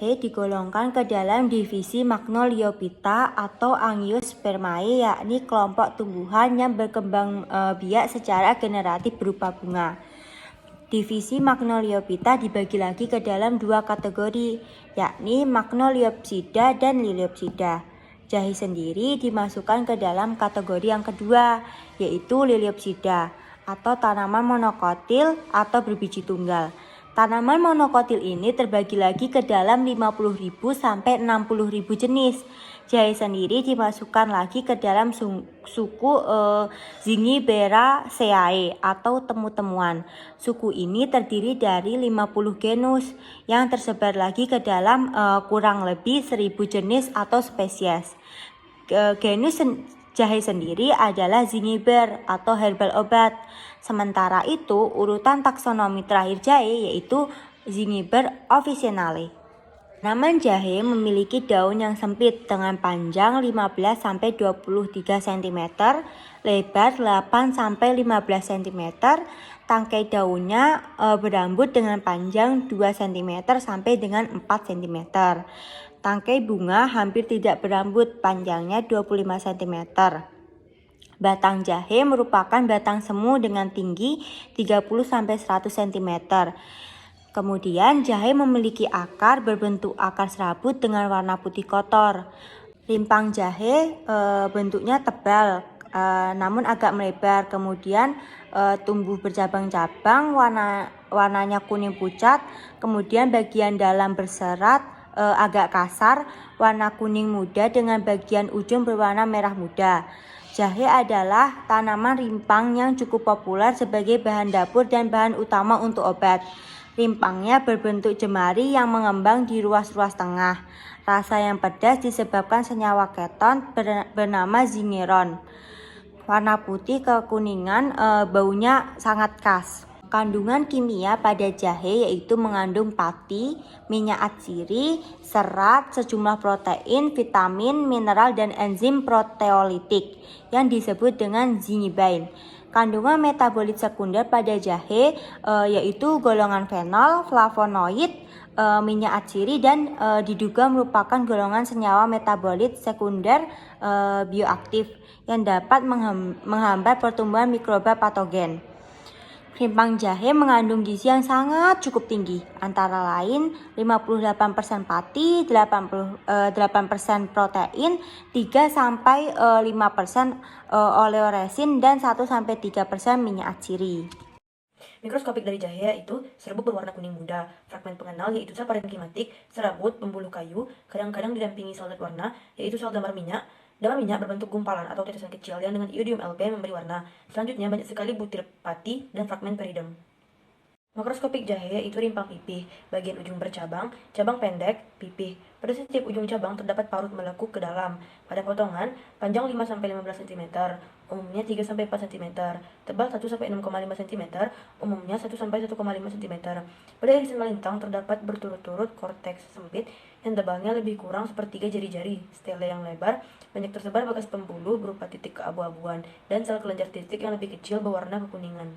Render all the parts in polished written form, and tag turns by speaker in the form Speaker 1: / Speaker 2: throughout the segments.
Speaker 1: jahe digolongkan ke dalam divisi Magnoliophyta atau Angiospermae, yakni kelompok tumbuhan yang berkembang biak secara generatif berupa bunga. Divisi Magnoliophyta dibagi lagi ke dalam dua kategori, yakni Magnoliopsida dan Liliopsida. Jahe sendiri dimasukkan ke dalam kategori yang kedua, yaitu Liliopsida atau tanaman monokotil atau berbiji tunggal. Tanaman monokotil ini terbagi lagi ke dalam 50.000 sampai 60.000 jenis. Jahe sendiri dimasukkan lagi ke dalam suku Zingiberaceae atau temu-temuan. Suku ini terdiri dari 50 genus yang tersebar lagi ke dalam kurang lebih 1.000 jenis atau spesies. Genus jahe sendiri adalah Zingiber atau herbal obat. Sementara itu, urutan taksonomi terakhir jahe yaitu Zingiber officinale. Tanaman jahe memiliki daun yang sempit dengan panjang 15-23 cm, lebar 8-15 cm. Tangkai daunnya berambut dengan panjang 2 cm sampai dengan 4 cm. Tangkai bunga hampir tidak berambut, panjangnya 25 cm. Batang jahe merupakan batang semu dengan tinggi 30-100 cm. Kemudian jahe memiliki akar berbentuk akar serabut dengan warna putih kotor. Rimpang jahe bentuknya tebal namun agak melebar. Kemudian tumbuh bercabang-cabang, warnanya kuning pucat. Kemudian bagian dalam berserat, agak kasar, warna kuning muda dengan bagian ujung berwarna merah muda. Jahe adalah tanaman rimpang yang cukup populer sebagai bahan dapur dan bahan utama untuk obat. Rimpangnya berbentuk jemari yang mengembang di ruas-ruas tengah. Rasa yang pedas disebabkan senyawa keton bernama zingeron. Warna putih kekuningan, baunya sangat khas. Kandungan kimia pada jahe yaitu mengandung pati, minyak atsiri, serat, sejumlah protein, vitamin, mineral, dan enzim proteolitik yang disebut dengan zingibain. Kandungan metabolit sekunder pada jahe yaitu golongan fenol, flavonoid, minyak atsiri, dan diduga merupakan golongan senyawa metabolit sekunder bioaktif yang dapat menghambat pertumbuhan mikroba patogen. Rimpang jahe mengandung gizi yang sangat cukup tinggi, antara lain 58% pati, 8% protein, 3-5% oleoresin, dan 1-3% minyak atsiri.
Speaker 2: Mikroskopik dari jahe yaitu serbuk berwarna kuning muda, fragmen pengenal yaitu sel parenkimatik, serabut, pembuluh kayu, kadang-kadang didampingi sel zat warna yaitu sel damar minyak. Damar minyak berbentuk gumpalan atau tetesan kecil yang dengan iodium Lp memberi warna. Selanjutnya banyak sekali butir pati dan fragmen peridem. Makroskopik jahe yaitu rimpang pipih, bagian ujung bercabang, cabang pendek, pipih. Pada setiap ujung cabang terdapat parut melekuk ke dalam. Pada potongan, panjang 5-15 cm, umumnya 3-4 cm, tebal 1-6,5 cm, umumnya 1-1,5 cm. Pada irisan melintang terdapat berturut-turut korteks sempit yang tebalnya lebih kurang sepertiga jari-jari, stele yang lebar, banyak tersebar bekas pembuluh berupa titik keabu-abuan, dan sel kelenjar titik yang lebih kecil berwarna kekuningan.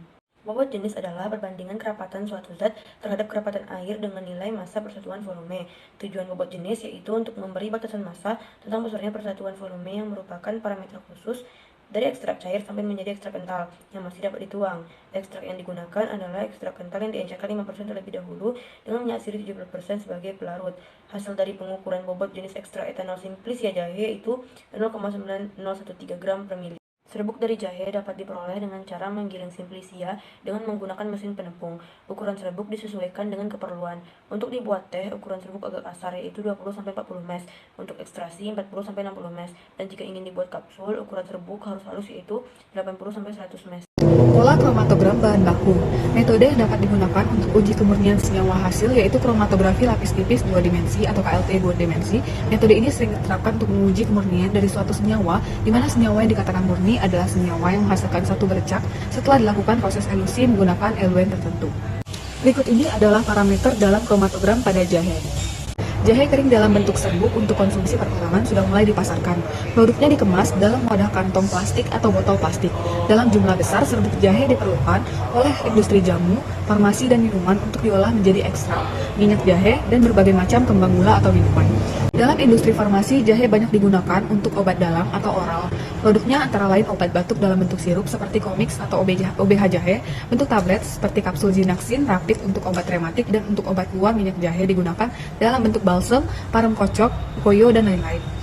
Speaker 2: Bobot jenis adalah perbandingan kerapatan suatu zat terhadap kerapatan air dengan nilai massa persatuan volume. Tujuan bobot jenis yaitu untuk memberi batasan massa tentang besarnya persatuan volume yang merupakan parameter khusus dari ekstrak cair sampai menjadi ekstrak kental yang masih dapat dituang. Ekstrak yang digunakan adalah ekstrak kental yang diencerkan 5% terlebih dahulu dengan minyak atsiri 70% sebagai pelarut. Hasil dari pengukuran bobot jenis ekstrak etanol simplicia jahe itu 0,9013 gram per mili. Serbuk dari jahe dapat diperoleh dengan cara menggiling simplicia dengan menggunakan mesin penepung. Ukuran serbuk disesuaikan dengan keperluan. Untuk dibuat teh, ukuran serbuk agak kasar yaitu 20-40 mes. Untuk ekstrasi 40-60 mes. Dan jika ingin dibuat kapsul, ukuran serbuk harus halus yaitu 80-100 mes.
Speaker 3: Pola kromatogram bahan baku. Metode yang dapat digunakan untuk uji kemurnian senyawa hasil yaitu kromatografi lapis tipis 2 dimensi atau KLT 2 dimensi. Metode ini sering diterapkan untuk menguji kemurnian dari suatu senyawa, di mana senyawa yang dikatakan murni adalah senyawa yang menghasilkan satu bercak setelah dilakukan proses elusi menggunakan eluen tertentu. Berikut ini adalah parameter dalam kromatogram pada jahe. Jahe kering dalam bentuk serbuk untuk konsumsi perorangan sudah mulai dipasarkan. Produknya dikemas dalam wadah kantong plastik atau botol plastik. Dalam jumlah besar, serbuk jahe diperlukan oleh industri jamu, farmasi, dan minuman untuk diolah menjadi ekstrak. minyak jahe, dan berbagai macam kembang gula atau minuman. Dalam industri farmasi, jahe banyak digunakan untuk obat dalam atau oral. Produknya antara lain obat batuk dalam bentuk sirup seperti Comix atau OBH jahe, bentuk tablet seperti kapsul Zinaxin, Rapid untuk obat rematik, dan untuk obat luar minyak jahe digunakan dalam bentuk balsem, parem kocok, koyo, dan lain-lain.